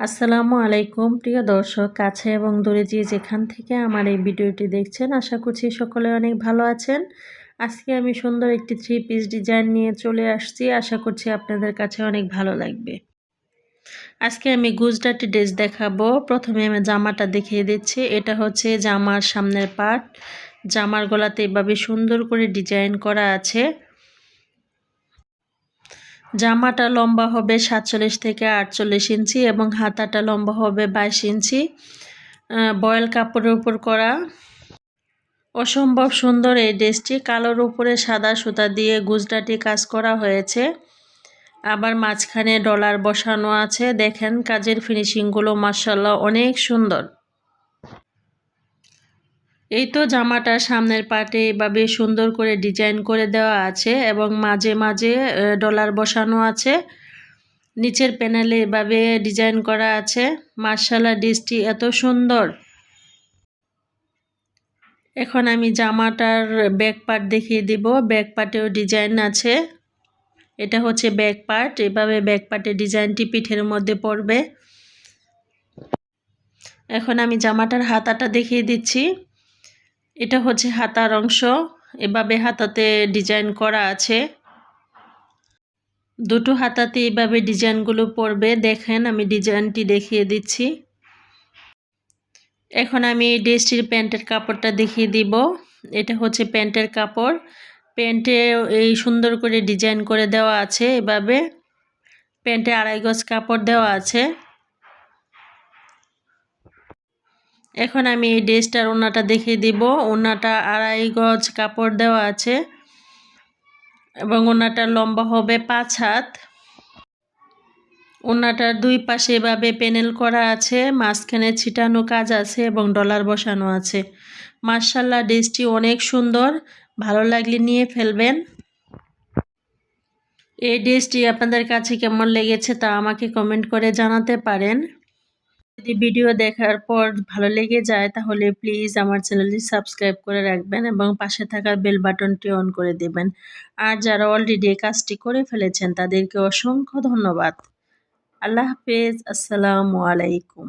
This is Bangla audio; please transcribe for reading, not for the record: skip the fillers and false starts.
আসসালামু আলাইকুম প্রিয় দর্শক, কাছে এবং দূরে যে যেখান থেকে আমার এই ভিডিওটি দেখছেন, আশা করছি সকলে অনেক ভালো আছেন। আজকে আমি সুন্দর একটি 3 পিস ডিজাইন নিয়ে চলে আসছি। আশা করছি আপনাদের কাছে অনেক ভালো লাগবে। আজকে আমি গুজরাটি ড্রেস দেখাবো। প্রথমে আমি জামাটা দেখিয়ে দিচ্ছি। এটা হচ্ছে জামার সামনের পার্ট। জামার গলাতে এভাবে সুন্দর করে ডিজাইন করা আছে। জামাটা লম্বা হবে 47 থেকে 48 ইঞ্চি এবং হাতাটা লম্বা হবে 22 ইঞ্চি। বয়েল কাপড়ের উপর করা। অসম্ভব সুন্দর এই ড্রেসটি। কালোর উপরে সাদা সুতা দিয়ে গুজরাটি কাজ করা হয়েছে। আবার মাঝখানে ডলার বসানো আছে। দেখেন কাজের ফিনিশিংগুলো মাশাআল্লাহ অনেক সুন্দর। এই তো জামাটার সামনের পার্টে এভাবে সুন্দর করে ডিজাইন করে দেওয়া আছে এবং মাঝে মাঝে ডলার বসানো আছে। নিচের প্যানেলে এভাবে ডিজাইন করা আছে। মাশাআল্লাহ ড্রেসটি এত সুন্দর। এখন আমি জামাটার ব্যাক পার্ট দেখিয়ে দিব। ব্যাক পার্টেও ডিজাইন আছে। এটা হচ্ছে ব্যাক পার্ট। এভাবে ব্যাক পার্টের ডিজাইনটি পিঠের মধ্যে পড়বে। এখন আমি জামাটার হাতাটা দেখিয়ে দিচ্ছি। এটা হচ্ছে হাতার অংশ। এভাবে হাতাতে ডিজাইন করা আছে। দুটো হাতাতে এভাবে ডিজাইনগুলো পড়বে। দেখেন আমি ডিজাইনটি দেখিয়ে দিচ্ছি। এখন আমি এই ড্রেসটির প্যান্টের কাপড়টা দেখিয়ে দিব। এটা হচ্ছে প্যান্টের কাপড়। প্যান্টে এই সুন্দর করে ডিজাইন করে দেওয়া আছে। এভাবে প্যান্টে 2.5 গজ কাপড় দেওয়া আছে। এখন আমি এই ড্রেসটার ওড়নাটা দেখিয়ে দিব। ওড়নাটা 2.5 গজ কাপড় দেওয়া আছে এবং ওড়নাটার লম্বা হবে 5 হাত। ওড়নাটার দুই পাশে এভাবে প্যানেল করা আছে, মাঝখানে ছিটানো কাজ আছে এবং ডলার বসানো আছে। মাশাআল্লাহ ড্রেসটি অনেক সুন্দর। ভালো লাগলে নিয়ে ফেলবেন। এই ড্রেসটি আপনাদের কাছে কেমন লেগেছে তা আমাকে কমেন্ট করে জানাতে পারেন। যদি ভিডিও দেখার পর ভালো লেগে যায় তাহলে প্লিজ আমার চ্যানেলটি সাবস্ক্রাইব করে রাখবেন এবং পাশে থাকা বেল বাটনটি অন করে দেবেন। আর যারা অলরেডি এই কাজটি করে ফেলেছেন তাদেরকে অসংখ্য ধন্যবাদ। আল্লাহ হাফেজ। আসসালামু আলাইকুম।